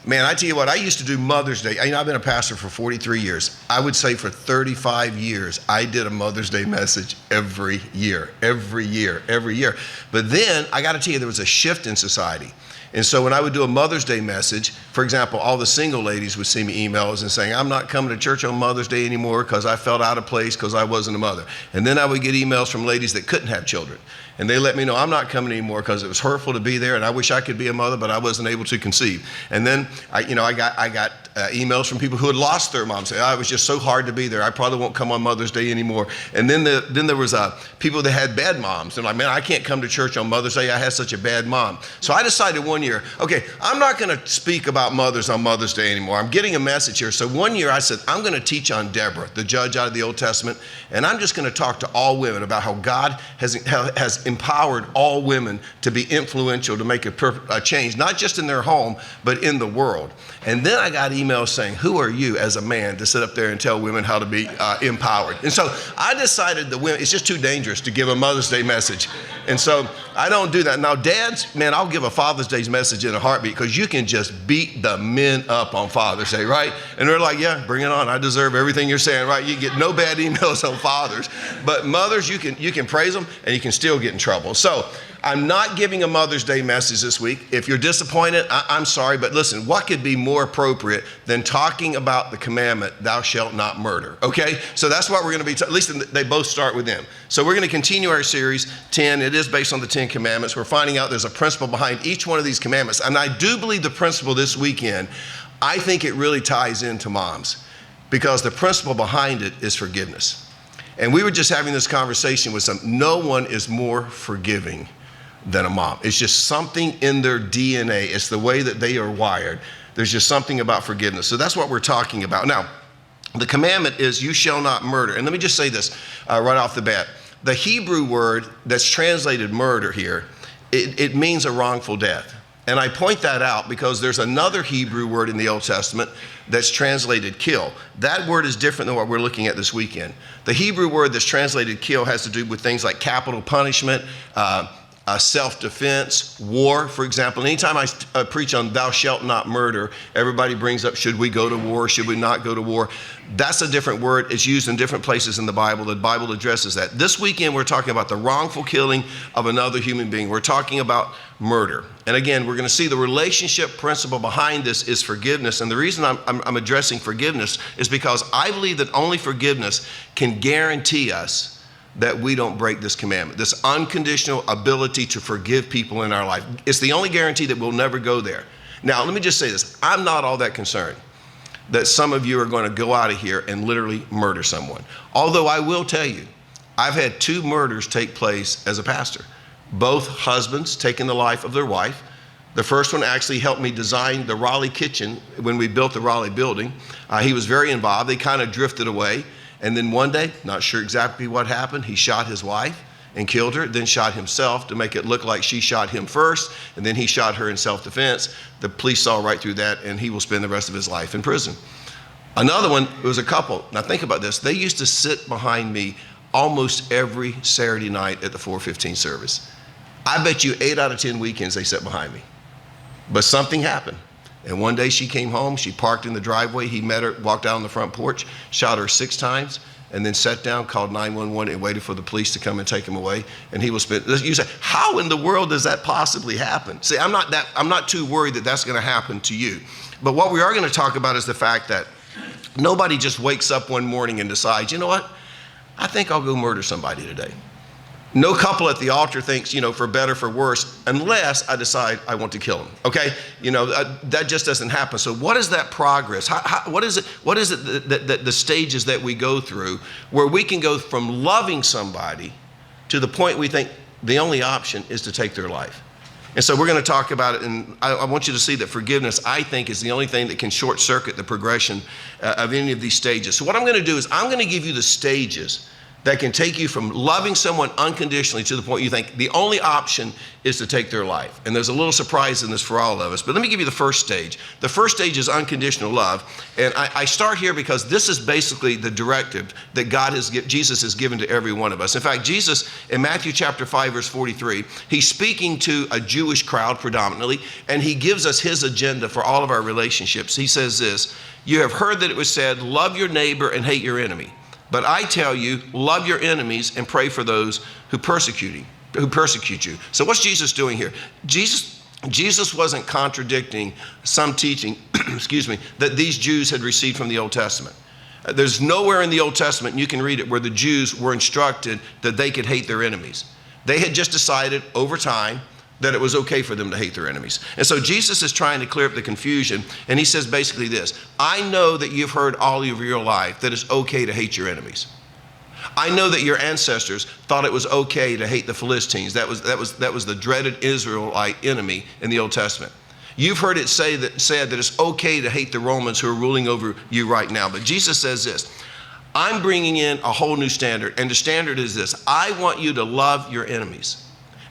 Man, I tell you what, I used to do Mother's Day. I've been a pastor for 43 years. I would say for 35 years, I did a Mother's Day message every year. But then, I gotta tell you, there was a shift in society. And so when I would do a Mother's Day message, for example, all the single ladies would send me emails and saying, I'm not coming to church on Mother's Day anymore because I felt out of place because I wasn't a mother. And then I would get emails from ladies that couldn't have children. And they let me know I'm not coming anymore because it was hurtful to be there and I wish I could be a mother, but I wasn't able to conceive. And then I got emails from people who had lost their moms. Say, it was just so hard to be there. I probably won't come on Mother's Day anymore. And then there was people that had bad moms. They're like, man, I can't come to church on Mother's Day. I had such a bad mom. So I decided one year, okay, I'm not going to speak about mothers on Mother's Day anymore. I'm getting a message here. So one year I said, I'm going to teach on Deborah, the judge out of the Old Testament, and I'm just going to talk to all women about how God has empowered all women to be influential, to make a change, not just in their home, but in the world. And then I got emails saying, who are you as a man to sit up there and tell women how to be empowered? And so I decided that women, it's just too dangerous to give a Mother's Day message. And so I don't do that. Now, dads, man, I'll give a Father's Day message in a heartbeat because you can just beat the men up on Father's Day, right? And they're like, yeah, bring it on. I deserve everything you're saying, right? You get no bad emails on fathers. But mothers, you can praise them and you can still get in trouble. So I'm not giving a Mother's Day message this week. If you're disappointed, I'm sorry, but listen, what could be more appropriate than talking about the commandment, thou shalt not murder, okay? So that's what we're gonna be, at least they both start with them. So we're gonna continue our series, 10, it is based on the 10 commandments. We're finding out there's a principle behind each one of these commandments. And I do believe the principle this weekend, I think it really ties into moms because the principle behind it is forgiveness. And we were just having this conversation with no one is more forgiving than a mom. It's just something in their DNA. It's the way that they are wired. There's just something about forgiveness. So that's what we're talking about. Now, the commandment is you shall not murder. And let me just say this right off the bat. The Hebrew word that's translated murder here, it means a wrongful death. And I point that out because there's another Hebrew word in the Old Testament that's translated kill. That word is different than what we're looking at this weekend. The Hebrew word that's translated kill has to do with things like capital punishment, self-defense, war, for example. Anytime I preach on thou shalt not murder, everybody brings up, should we go to war? Should we not go to war? That's a different word. It's used in different places in the Bible. The Bible addresses that. This weekend, we're talking about the wrongful killing of another human being. We're talking about murder. And again, we're going to see the relationship principle behind this is forgiveness. And the reason I'm addressing forgiveness is because I believe that only forgiveness can guarantee us that we don't break this commandment, this unconditional ability to forgive people in our life. It's the only guarantee that we'll never go there. Now, let me just say this. I'm not all that concerned that some of you are going to go out of here and literally murder someone. Although I will tell you, I've had 2 murders take place as a pastor. Both husbands taking the life of their wife. The first one actually helped me design the Raleigh kitchen when we built the Raleigh building. He was very involved. They kind of drifted away. And then one day, not sure exactly what happened, he shot his wife and killed her, then shot himself to make it look like she shot him first, and then he shot her in self-defense. The police saw right through that, and he will spend the rest of his life in prison. Another one, it was a couple. Now think about this. They used to sit behind me almost every Saturday night at the 4:15 service. I bet you 8 out of 10 weekends they sat behind me. But something happened. And one day she came home, she parked in the driveway, he met her, walked out on the front porch, shot her 6 times, and then sat down, called 911 and waited for the police to come and take him away. And he was spent, you say, how in the world does that possibly happen? See, I'm not too worried that that's gonna happen to you. But what we are gonna talk about is the fact that nobody just wakes up one morning and decides, you know what? I think I'll go murder somebody today. No couple at the altar thinks, for better, for worse, unless I decide I want to kill him, okay? That just doesn't happen. So what is that progress? What is it the stages that we go through where we can go from loving somebody to the point we think the only option is to take their life? And so we're going to talk about it, and I want you to see that forgiveness, I think, is the only thing that can short circuit the progression of any of these stages. So what I'm going to do is I'm going to give you the stages that can take you from loving someone unconditionally to the point you think the only option is to take their life. And there's a little surprise in this for all of us. But let me give you the first stage. The first stage is unconditional love. And I start here because this is basically the directive that Jesus has given to every one of us. In fact, Jesus, in Matthew chapter 5, verse 43, he's speaking to a Jewish crowd predominantly, and he gives us his agenda for all of our relationships. He says this, "You have heard that it was said, love your neighbor and hate your enemy. But I tell you, love your enemies and pray for those who persecute you." So what's Jesus doing here? Jesus wasn't contradicting some teaching, excuse me, that these Jews had received from the Old Testament. There's nowhere in the Old Testament, and you can read it, where the Jews were instructed that they could hate their enemies. They had just decided over time that it was okay for them to hate their enemies. And so Jesus is trying to clear up the confusion, and he says basically this, I know that you've heard all of your life that it's okay to hate your enemies. I know that your ancestors thought it was okay to hate the Philistines. That was the dreaded Israelite enemy in the Old Testament. You've heard it said that it's okay to hate the Romans who are ruling over you right now. But Jesus says this, I'm bringing in a whole new standard, and the standard is this, I want you to love your enemies.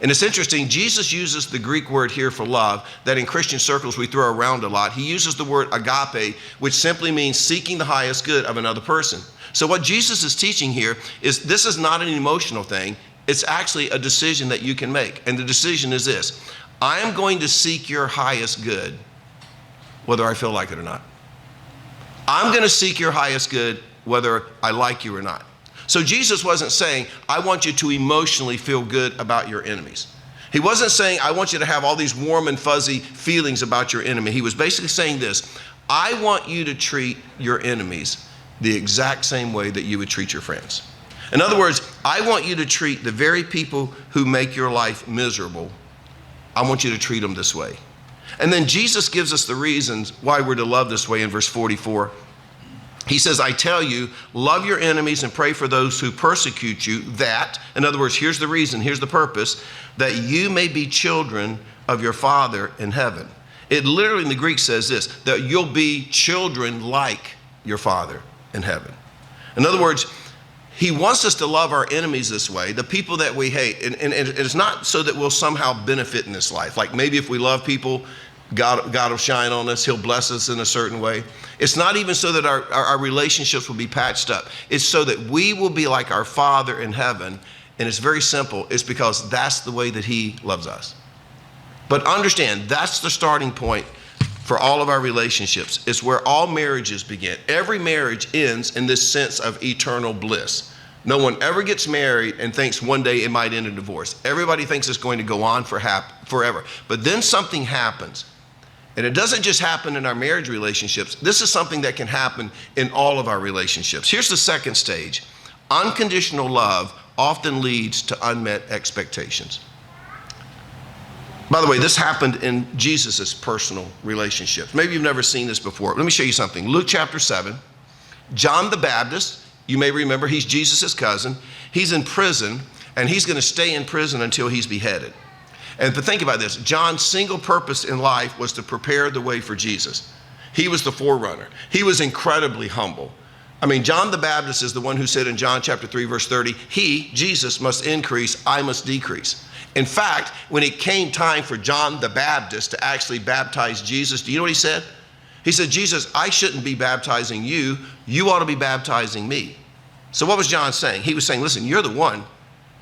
And it's interesting, Jesus uses the Greek word here for love that in Christian circles we throw around a lot. He uses the word agape, which simply means seeking the highest good of another person. So what Jesus is teaching here is this is not an emotional thing. It's actually a decision that you can make. And the decision is this, I am going to seek your highest good, whether I feel like it or not. I'm going to seek your highest good, whether I like you or not. So Jesus wasn't saying, I want you to emotionally feel good about your enemies. He wasn't saying, I want you to have all these warm and fuzzy feelings about your enemy. He was basically saying this, I want you to treat your enemies the exact same way that you would treat your friends. In other words, I want you to treat the very people who make your life miserable, I want you to treat them this way. And then Jesus gives us the reasons why we're to love this way in verse 44. He says, I tell you, love your enemies and pray for those who persecute you, that, in other words, here's the reason, here's the purpose, that you may be children of your Father in heaven. It literally in the Greek says this, that you'll be children like your Father in heaven. In other words, he wants us to love our enemies this way, the people that we hate. And it's not so that we'll somehow benefit in this life. Like maybe if we love people, God will shine on us. He'll bless us in a certain way. It's not even so that our relationships will be patched up. It's so that we will be like our Father in heaven. And it's very simple. It's because that's the way that he loves us. But understand, that's the starting point for all of our relationships. It's where all marriages begin. Every marriage ends in this sense of eternal bliss. No one ever gets married and thinks one day it might end in divorce. Everybody thinks it's going to go on forever. But then something happens. And it doesn't just happen in our marriage relationships. This is something that can happen in all of our relationships. Here's the second stage. Unconditional love often leads to unmet expectations. By the way, this happened in Jesus' personal relationships. Maybe you've never seen this before. Let me show you something. Luke chapter 7, John the Baptist, you may remember, he's Jesus' cousin. He's in prison, and he's going to stay in prison until he's beheaded. And but think about this, John's single purpose in life was to prepare the way for Jesus. He was the forerunner. He was incredibly humble. I mean, John the Baptist is the one who said in John chapter 3, verse 30, he, Jesus, must increase, I must decrease. In fact, when it came time for John the Baptist to actually baptize Jesus, do you know what he said? He said, Jesus, I shouldn't be baptizing you. You ought to be baptizing me. So what was John saying? He was saying, listen, you're the one.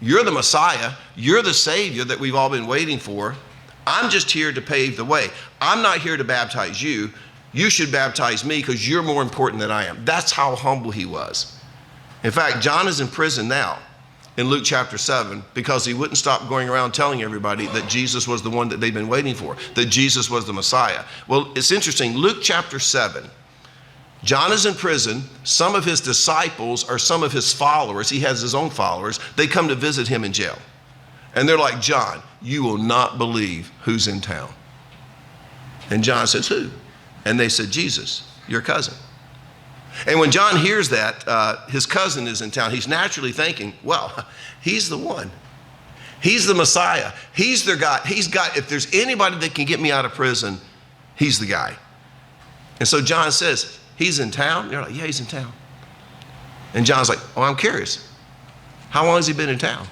You're the Messiah. You're the Savior that we've all been waiting for. I'm just here to pave the way. I'm not here to baptize you. You should baptize me because you're more important than I am. That's how humble he was. In fact, John is in prison now in Luke chapter 7 because he wouldn't stop going around telling everybody that Jesus was the one that they've been waiting for, that Jesus was the Messiah. Well, it's interesting. Luke chapter 7, John is in prison. Some of his disciples or some of his followers, he has his own followers, they come to visit him in jail. And they're like, John, you will not believe who's in town. And John says, who? And they said, Jesus, your cousin. And when John hears that his cousin is in town, he's naturally thinking, well, he's the one. He's the Messiah. He's their guy. If there's anybody that can get me out of prison, he's the guy. And so John says, he's in town? They're like, yeah, he's in town. And John's like, oh, I'm curious. How long has he been in town?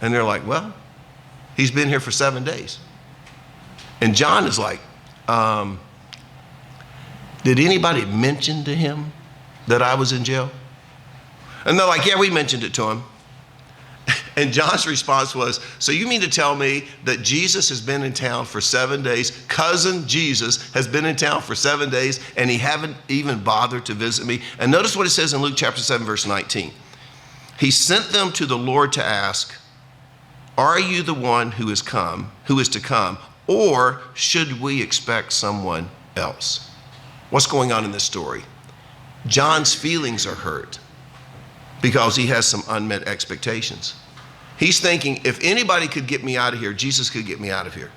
And they're like, well, he's been here for 7 days. And John is like, did anybody mention to him that I was in jail? And they're like, yeah, we mentioned it to him. And John's response was, so you mean to tell me that Jesus has been in town for 7 days, cousin Jesus has been in town for 7 days, and he haven't even bothered to visit me? And notice what it says in Luke chapter 7, verse 19. He sent them to the Lord to ask, are you the one who is to come, or should we expect someone else? What's going on in this story? John's feelings are hurt because he has some unmet expectations. He's thinking, if anybody could get me out of here, Jesus could get me out of here.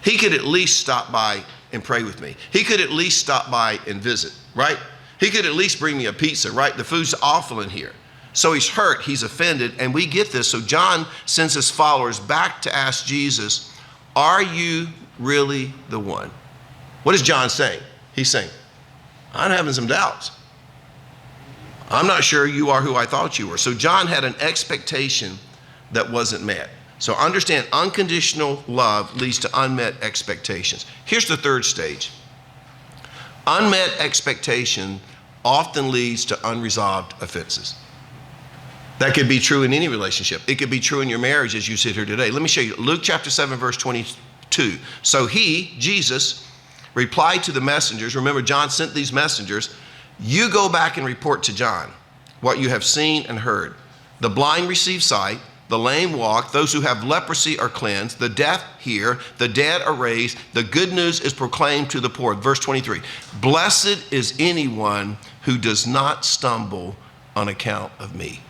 He could at least stop by and pray with me. He could at least stop by and visit, right? He could at least bring me a pizza, right? The food's awful in here. So he's hurt, he's offended, and we get this. So John sends his followers back to ask Jesus, are you really the one? What is John saying? He's saying, I'm having some doubts. I'm not sure you are who I thought you were. So John had an expectation that wasn't met. So understand, unconditional love leads to unmet expectations. Here's the third stage. Unmet expectation often leads to unresolved offenses. That could be true in any relationship. It could be true in your marriage as you sit here today. Let me show you. Luke chapter 7, verse 22. So he, Jesus, replied to the messengers. Remember, John sent these messengers. You go back and report to John what you have seen and heard. The blind receive sight, the lame walk, those who have leprosy are cleansed, the deaf hear, the dead are raised, the good news is proclaimed to the poor. Verse 23, blessed is anyone who does not stumble on account of me.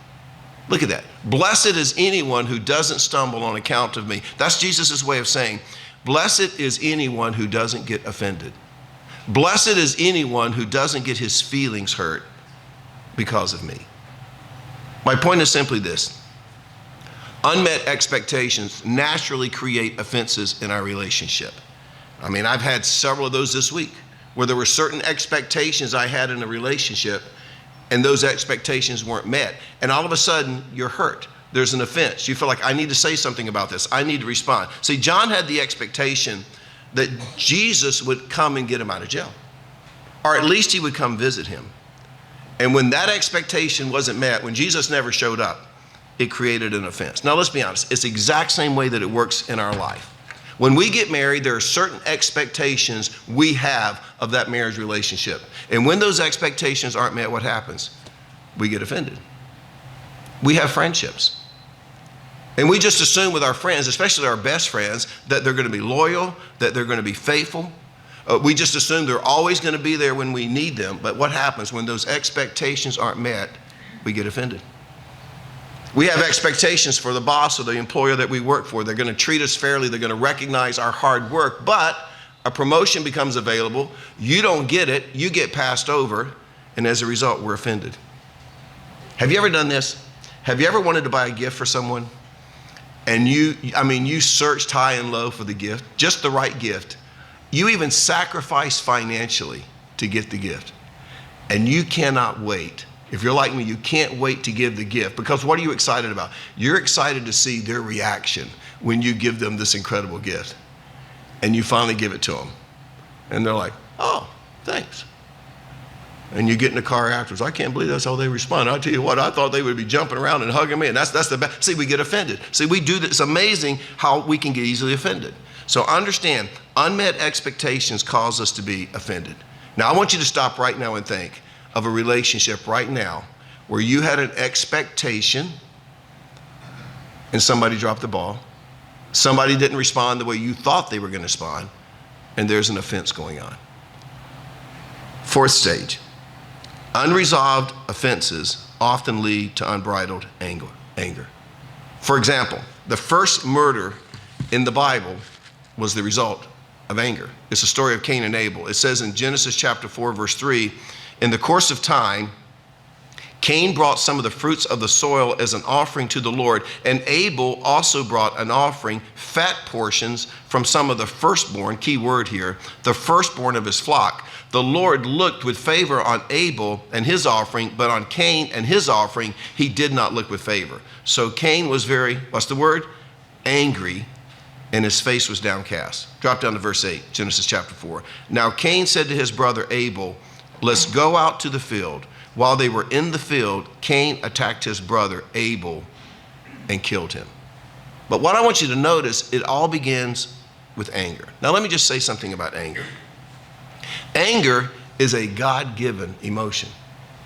Look at that. Blessed is anyone who doesn't stumble on account of me. That's Jesus' way of saying, blessed is anyone who doesn't get offended. Blessed is anyone who doesn't get his feelings hurt because of me. My point is simply this. Unmet expectations naturally create offenses in our relationship. I mean, I've had several of those this week where there were certain expectations I had in a relationship and those expectations weren't met. And all of a sudden, you're hurt. There's an offense. You feel like, I need to say something about this. I need to respond. See, John had the expectation that Jesus would come and get him out of jail, or at least he would come visit him. And when that expectation wasn't met, when Jesus never showed up, it created an offense. Now, let's be honest. It's the exact same way that it works in our life. When we get married, there are certain expectations we have of that marriage relationship. And when those expectations aren't met, what happens? We get offended. We have friendships. And we just assume with our friends, especially our best friends, that they're going to be loyal, that they're going to be faithful. We just assume they're always going to be there when we need them. But what happens when those expectations aren't met? We get offended. We have expectations for the boss or the employer that we work for. They're going to treat us fairly. They're going to recognize our hard work. But a promotion becomes available. You don't get it. You get passed over. And as a result, we're offended. Have you ever done this? Have you ever wanted to buy a gift for someone? And you searched high and low for the gift, just the right gift. You even sacrifice financially to get the gift. And you cannot wait. If you're like me, you can't wait to give the gift, because what are you excited about? You're excited to see their reaction when you give them this incredible gift. And you finally give it to them. And they're like, oh, thanks. And you get in the car afterwards. I can't believe that's how they respond. I'll tell you what, I thought they would be jumping around and hugging me. And that's the best. See, we get offended. See, we do this. It's amazing how we can get easily offended. So understand, unmet expectations cause us to be offended. Now, I want you to stop right now and think of a relationship right now where you had an expectation and somebody dropped the ball. Somebody didn't respond the way you thought they were going to respond, and there's an offense going on. Fourth stage, unresolved offenses often lead to unbridled anger. For example, the first murder in the Bible was the result of anger. It's the story of Cain and Abel. It says in Genesis chapter 4, verse 3, in the course of time, Cain brought some of the fruits of the soil as an offering to the Lord, and Abel also brought an offering, fat portions from some of the firstborn, key word here, the firstborn of his flock. The Lord looked with favor on Abel and his offering, but on Cain and his offering, he did not look with favor. So Cain was very, what's the word? Angry, and his face was downcast. Drop down to verse 8, Genesis chapter 4. Now Cain said to his brother Abel, let's go out to the field. While they were in the field, Cain attacked his brother Abel and killed him. But what I want you to notice, it all begins with anger. Now let me just say something about anger. Anger is a God-given emotion.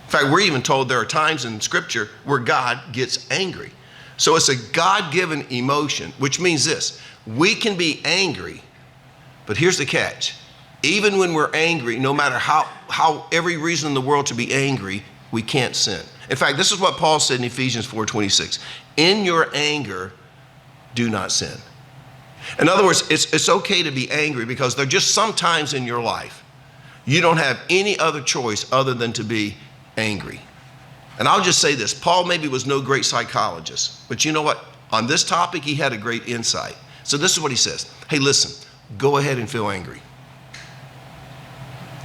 In fact, we're even told there are times in Scripture where God gets angry. So it's a God-given emotion, which means this: we can be angry, but here's the catch. Even when we're angry, no matter how every reason in the world to be angry, we can't sin. In fact, this is what Paul said in Ephesians 4:26. In your anger, do not sin. In other words, it's okay to be angry because there are just some times in your life you don't have any other choice other than to be angry. And I'll just say this, Paul maybe was no great psychologist, but you know what? On this topic, he had a great insight. So this is what he says. Hey, listen, go ahead and feel angry.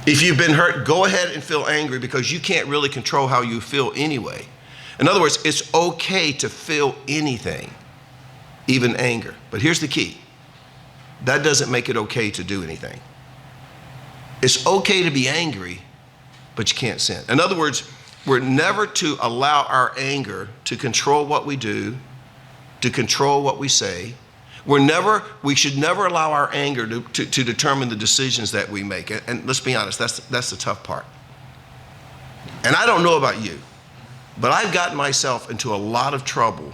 If you've been hurt, go ahead and feel angry because you can't really control how you feel anyway. In other words, it's okay to feel anything, even anger. But here's the key. That doesn't make it okay to do anything. It's okay to be angry, but you can't sin. In other words, we're never to allow our anger to control what we do, to control what we say. We should never allow our anger to determine the decisions that we make. And let's be honest, that's the tough part. And I don't know about you, but I've gotten myself into a lot of trouble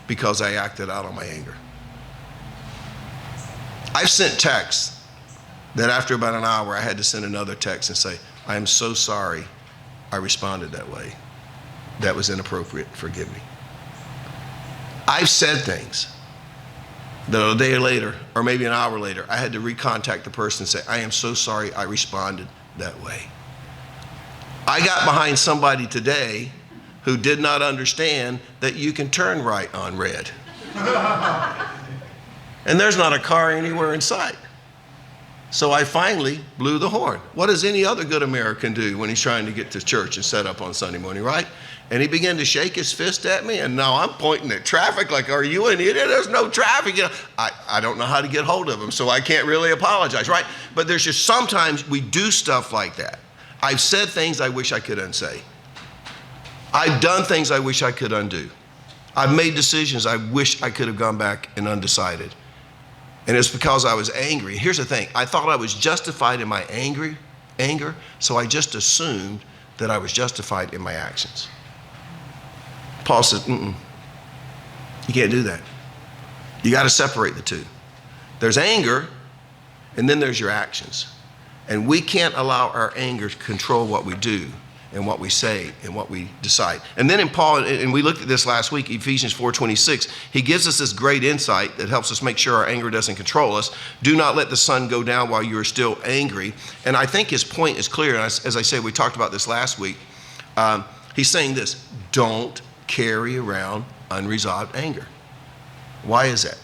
because I acted out on my anger. I've sent texts that after about an hour, I had to send another text and say, I am so sorry I responded that way. That was inappropriate. Forgive me. I've said things that a day later, or maybe an hour later, I had to recontact the person and say, I am so sorry I responded that way. I got behind somebody today who did not understand that you can turn right on red. And there's not a car anywhere in sight. So I finally blew the horn. What does any other good American do when he's trying to get to church and set up on Sunday morning, right? And he began to shake his fist at me, and now I'm pointing at traffic like, are you an idiot? There's no traffic. You know, I don't know how to get hold of him, so I can't really apologize, right? But there's just sometimes we do stuff like that. I've said things I wish I could unsay. I've done things I wish I could undo. I've made decisions I wish I could have gone back and undecided. And it's because I was angry. Here's the thing. I thought I was justified in my anger, so I just assumed that I was justified in my actions. Paul says, you can't do that. You got to separate the two. There's anger, and then there's your actions. And we can't allow our anger to control what we do and what we say and what we decide. And then in Paul, and we looked at this last week, Ephesians 4:26, he gives us this great insight that helps us make sure our anger doesn't control us. Do not let the sun go down while you are still angry. And I think his point is clear. And as I said, we talked about this last week. He's saying this: don't carry around unresolved anger. Why is that?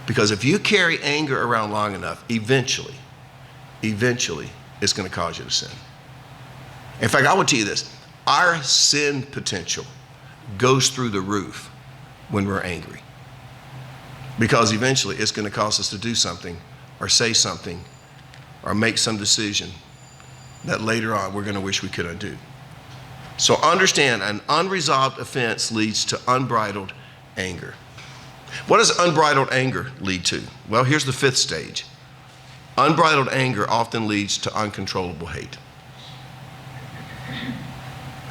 Because if you carry anger around long enough, eventually, it's going to cause you to sin. In fact, I will tell you this. Our sin potential goes through the roof when we're angry. Because eventually it's going to cause us to do something or say something or make some decision that later on we're going to wish we could undo. So understand, an unresolved offense leads to unbridled anger. What does unbridled anger lead to? Well, here's the fifth stage. Unbridled anger often leads to uncontrollable hate.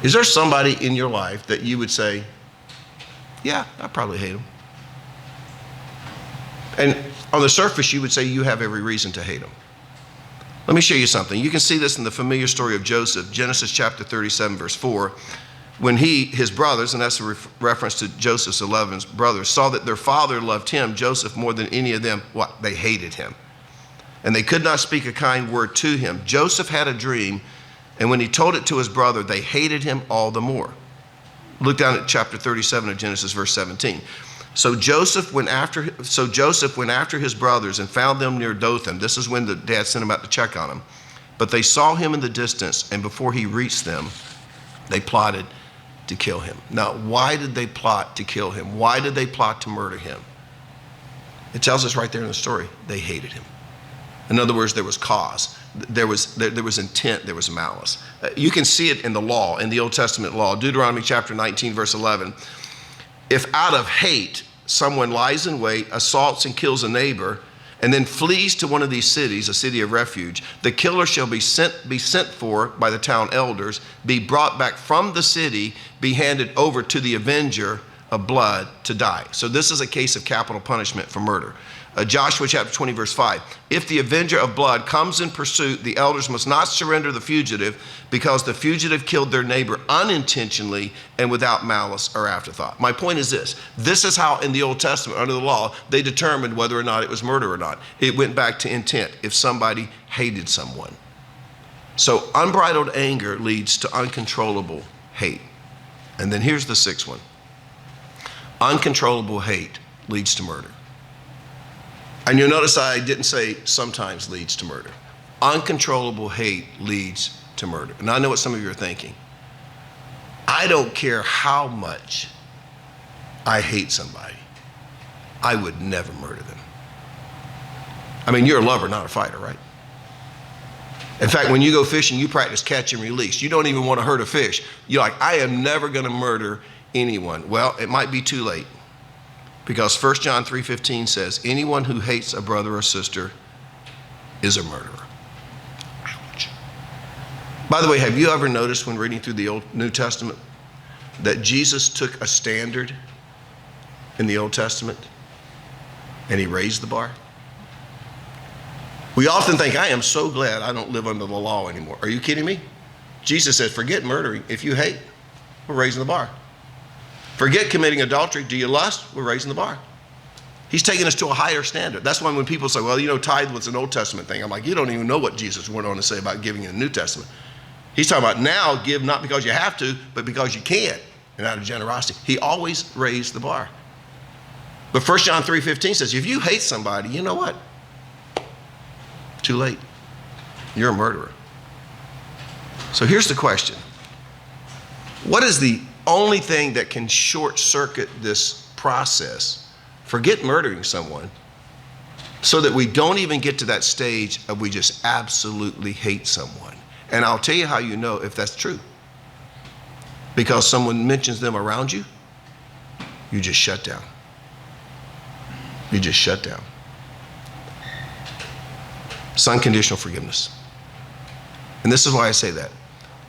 Is there somebody in your life that you would say, yeah, I probably hate him? And on the surface, you would say you have every reason to hate him. Let me show you something. You can see this in the familiar story of Joseph, Genesis chapter 37, verse 4. When his brothers, and that's a reference to Joseph's 11 brothers, saw that their father loved him, Joseph, more than any of them, what? They hated him. And they could not speak a kind word to him. Joseph had a dream, And when he told it to his brother, they hated him all the more. Look down at chapter 37 of Genesis, verse 17. So Joseph went after his brothers and found them near Dothan. This is when the dad sent him out to check on him. But they saw him in the distance, and before he reached them, they plotted to kill him. Now, why did they plot to kill him? Why did they plot to murder him? It tells us right there in the story, they hated him. In other words, there was cause. There was intent, there was malice. You can see it in the law, in the Old Testament law. Deuteronomy chapter 19, verse 11. If out of hate someone lies in wait, assaults and kills a neighbor, and then flees to one of these cities, a city of refuge, the killer shall be sent for by the town elders, be brought back from the city, be handed over to the avenger of blood to die. So this is a case of capital punishment for murder. Joshua chapter 20, verse 5. If the avenger of blood comes in pursuit, the elders must not surrender the fugitive, because the fugitive killed their neighbor unintentionally and without malice or afterthought. My point is this. This is how in the Old Testament, under the law, they determined whether or not it was murder or not. It went back to intent, if somebody hated someone. So unbridled anger leads to uncontrollable hate. And then here's the sixth one. Uncontrollable hate leads to murder. And you'll notice I didn't say sometimes leads to murder. Uncontrollable hate leads to murder. And I know what some of you are thinking. I don't care how much I hate somebody, I would never murder them. I mean, you're a lover, not a fighter, right? In fact, when you go fishing, you practice catch and release. You don't even want to hurt a fish. You're like, I am never going to murder anyone. Well, it might be too late. Because 1 John 3:15 says, anyone who hates a brother or sister is a murderer. Ouch. By the way, have you ever noticed when reading through the New Testament that Jesus took a standard in the Old Testament and he raised the bar? We often think, I am so glad I don't live under the law anymore. Are you kidding me? Jesus said, forget murdering. If you hate, we're raising the bar. Forget committing adultery. Do you lust? We're raising the bar. He's taking us to a higher standard. That's why when people say, well, tithe was an Old Testament thing. I'm like, you don't even know what Jesus went on to say about giving in the New Testament. He's talking about now give not because you have to, but because you can, and out of generosity. He always raised the bar. But 1 John 3:15 says, if you hate somebody, you know what? Too late. You're a murderer. So here's the question. What is the only thing that can short circuit this process, forget murdering someone, so that we don't even get to that stage of we just absolutely hate someone? And I'll tell you how you know if that's true. Because someone mentions them around you, you just shut down. You just shut down. It's unconditional forgiveness. And this is why I say that.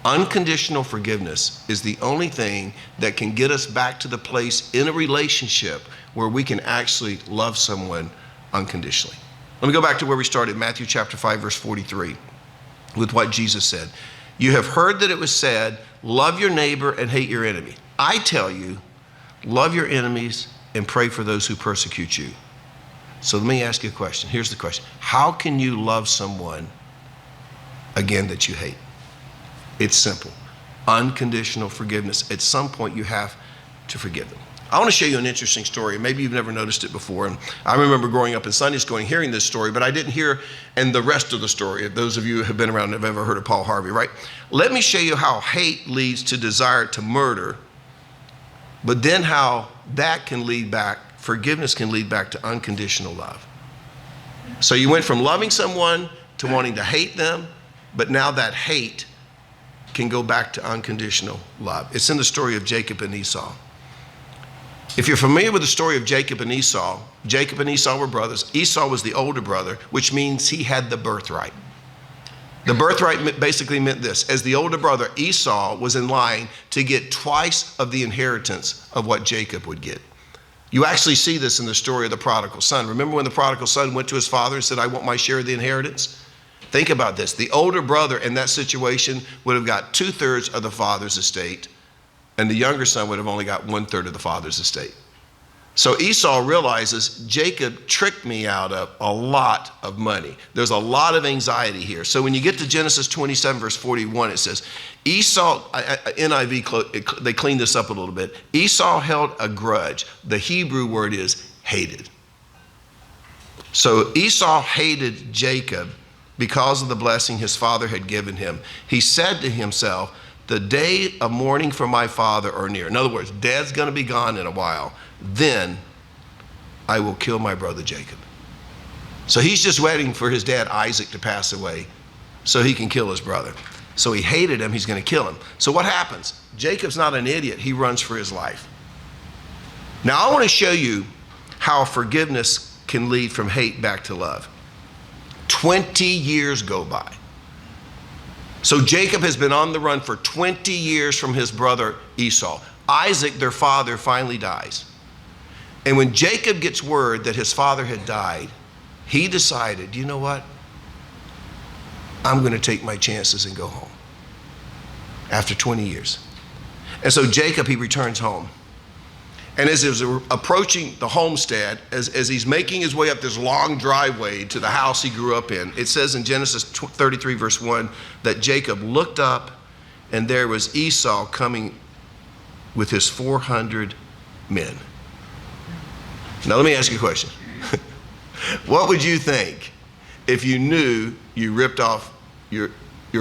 Unconditional forgiveness is the only thing that can get us back to the place in a relationship where we can actually love someone unconditionally. Let me go back to where we started, Matthew chapter 5, verse 43, with what Jesus said. You have heard that it was said, love your neighbor and hate your enemy. I tell you, love your enemies and pray for those who persecute you. So let me ask you a question. Here's the question. How can you love someone, again, that you hate? It's simple. Unconditional forgiveness. At some point, you have to forgive them. I want to show you an interesting story. Maybe you've never noticed it before. And I remember growing up in Sunday school and hearing this story, but I didn't hear and the rest of the story. Those of you who have been around and have ever heard of Paul Harvey, right? Let me show you how hate leads to desire to murder, but then how that can lead back, forgiveness can lead back to unconditional love. So you went from loving someone to wanting to hate them, but now that hate can go back to unconditional love. It's in the story of Jacob and Esau. If you're familiar with the story of Jacob and Esau were brothers. Esau was the older brother, which means he had the birthright. The birthright basically meant this. As the older brother, Esau was in line to get twice of the inheritance of what Jacob would get. You actually see this in the story of the prodigal son. Remember when the prodigal son went to his father and said, I want my share of the inheritance? Think about this. The older brother in that situation would have got 2/3 of the father's estate, and the younger son would have only got 1/3 of the father's estate. So Esau realizes Jacob tricked me out of a lot of money. There's a lot of anxiety here. So when you get to Genesis 27, verse 41, it says, Esau, NIV, they cleaned this up a little bit. Esau held a grudge. The Hebrew word is hated. So Esau hated Jacob because of the blessing his father had given him. He said to himself, the day of mourning for my father are near. In other words, dad's going to be gone in a while. Then I will kill my brother Jacob. So he's just waiting for his dad Isaac to pass away so he can kill his brother. So he hated him, he's going to kill him. So what happens? Jacob's not an idiot, he runs for his life. Now I want to show you how forgiveness can lead from hate back to love. 20 years go by. So Jacob has been on the run for 20 years from his brother Esau. Isaac, their father, finally dies. And when Jacob gets word that his father had died, he decided, you know what? I'm going to take my chances and go home after 20 years. And so Jacob, he returns home. And as he was approaching the homestead, as he's making his way up this long driveway to the house he grew up in, it says in Genesis 33, verse 1, that Jacob looked up and there was Esau coming with his 400 men. Now let me ask you a question. What would you think if you knew you ripped off your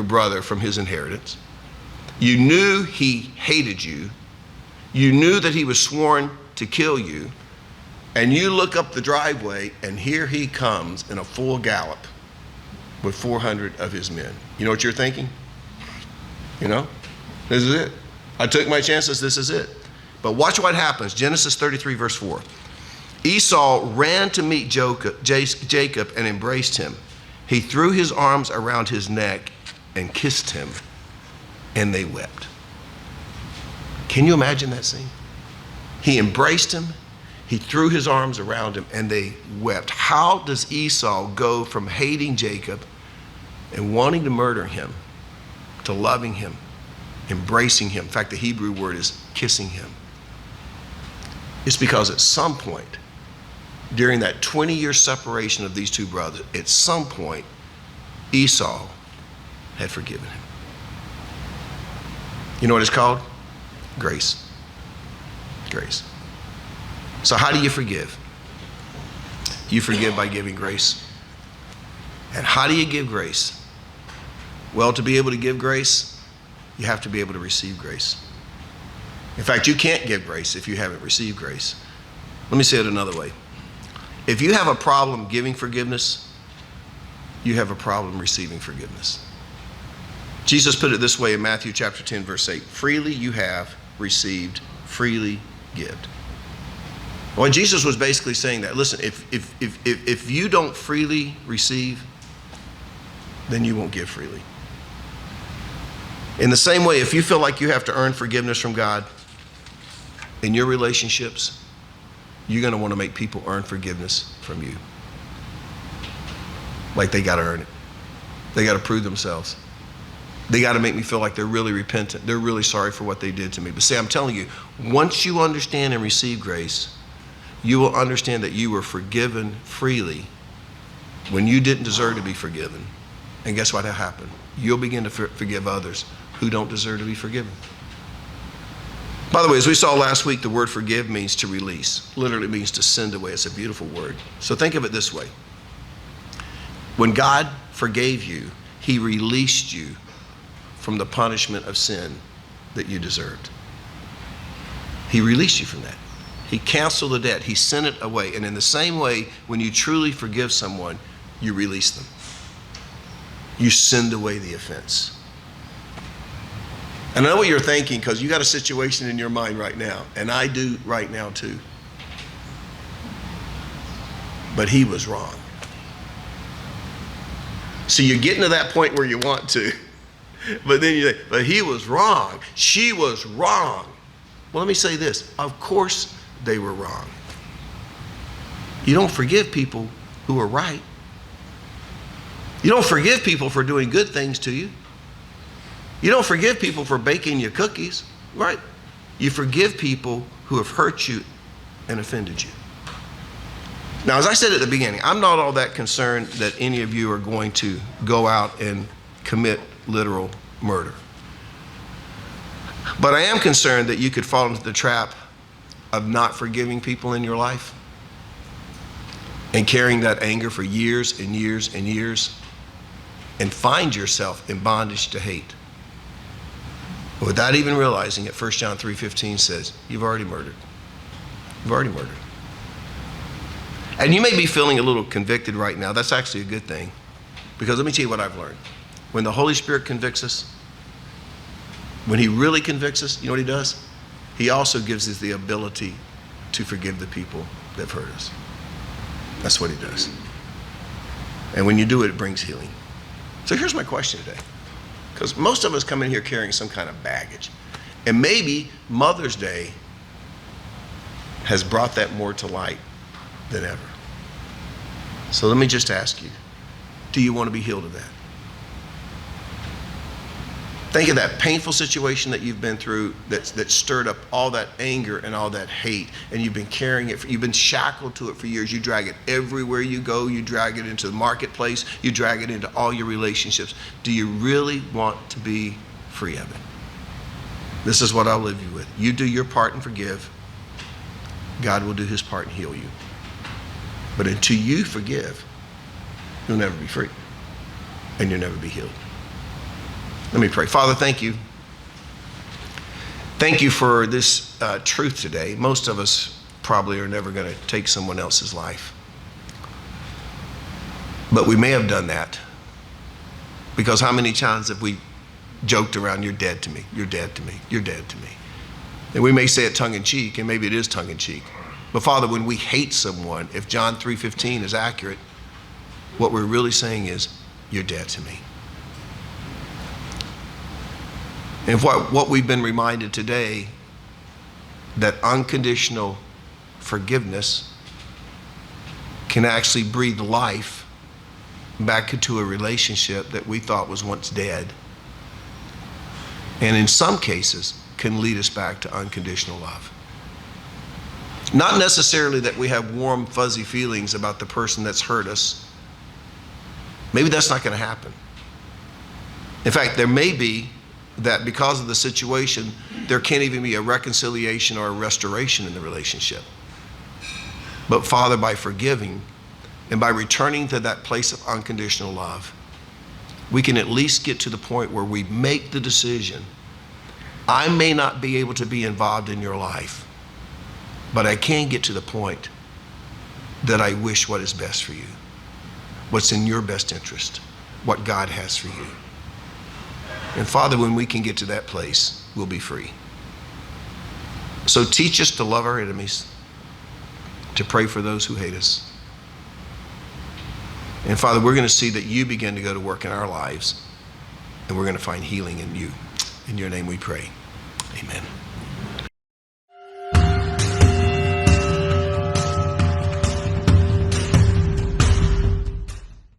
brother from his inheritance? You knew he hated you. You knew that he was sworn to kill you. And you look up the driveway and here he comes in a full gallop with 400 of his men. You know what you're thinking? You know, this is it. I took my chances, this is it. But watch what happens. Genesis 33, verse 4. Esau ran to meet Jacob and embraced him. He threw his arms around his neck and kissed him, and they wept. Can you imagine that scene? He embraced him, he threw his arms around him, and they wept. How does Esau go from hating Jacob and wanting to murder him to loving him, embracing him? In fact, the Hebrew word is kissing him. It's because at some point, during that 20-year separation of these two brothers, at some point, Esau had forgiven him. You know what it's called? Grace. Grace. So how do you forgive? You forgive by giving grace. And how do you give grace? Well, to be able to give grace, you have to be able to receive grace. In fact, you can't give grace if you haven't received grace. Let me say it another way. If you have a problem giving forgiveness, you have a problem receiving forgiveness. Jesus put it this way in Matthew chapter 10, verse 8. Freely you have received, freely give. Well, Jesus was basically saying that, listen, if you don't freely receive, then you won't give freely. In the same way, if you feel like you have to earn forgiveness from God in your relationships, you're going to want to make people earn forgiveness from you. Like they got to earn it. They got to prove themselves. They got to make me feel like they're really repentant. They're really sorry for what they did to me. But see, I'm telling you, once you understand and receive grace, you will understand that you were forgiven freely when you didn't deserve to be forgiven. And guess what happened? You'll begin to forgive others who don't deserve to be forgiven. By the way, as we saw last week, the word forgive means to release. Literally means to send away. It's a beautiful word. So think of it this way. When God forgave you, he released you from the punishment of sin that you deserved. He released you from that. He canceled the debt. He sent it away. And in the same way, when you truly forgive someone, you release them. You send away the offense. And I know what you're thinking, because you got a situation in your mind right now, and I do right now too. But he was wrong. So you're getting to that point where you want to, but then you think, but he was wrong. She was wrong. Well, let me say this. Of course they were wrong. You don't forgive people who are right. You don't forgive people for doing good things to you. You don't forgive people for baking you cookies, right? You forgive people who have hurt you and offended you. Now, as I said at the beginning, I'm not all that concerned that any of you are going to go out and commit literal murder. But I am concerned that you could fall into the trap of not forgiving people in your life and carrying that anger for years and years and years and find yourself in bondage to hate without even realizing it. 1 John 3:15 says, you've already murdered. You've already murdered. And you may be feeling a little convicted right now. That's actually a good thing, because let me tell you what I've learned. When the Holy Spirit convicts us, when he really convicts us, you know what he does? He also gives us the ability to forgive the people that have hurt us. That's what he does. And when you do it, it brings healing. So here's my question today, because most of us come in here carrying some kind of baggage. And maybe Mother's Day has brought that more to light than ever. So let me just ask you, do you want to be healed of that? Think of that painful situation that you've been through that stirred up all that anger and all that hate, and you've been carrying it, you've been shackled to it for years. You drag it everywhere you go. You drag it into the marketplace. You drag it into all your relationships. Do you really want to be free of it? This is what I'll leave you with. You do your part and forgive. God will do his part and heal you. But until you forgive, you'll never be free, and you'll never be healed. Let me pray. Father, thank you. Thank you for this truth today. Most of us probably are never going to take someone else's life. But we may have done that, because how many times have we joked around, you're dead to me, you're dead to me, you're dead to me. And we may say it tongue in cheek, and maybe it is tongue in cheek. But Father, when we hate someone, if John 3:15 is accurate, what we're really saying is, you're dead to me. And what we've been reminded today, that unconditional forgiveness can actually breathe life back into a relationship that we thought was once dead. And in some cases, can lead us back to unconditional love. Not necessarily that we have warm, fuzzy feelings about the person that's hurt us. Maybe that's not going to happen. In fact, there may be that because of the situation, there can't even be a reconciliation or a restoration in the relationship. But Father, by forgiving and by returning to that place of unconditional love, we can at least get to the point where we make the decision, I may not be able to be involved in your life, but I can get to the point that I wish what is best for you, what's in your best interest, what God has for you. And Father, when we can get to that place, we'll be free. So teach us to love our enemies, to pray for those who hate us. And Father, we're going to see that you begin to go to work in our lives, and we're going to find healing in you. In your name we pray. Amen.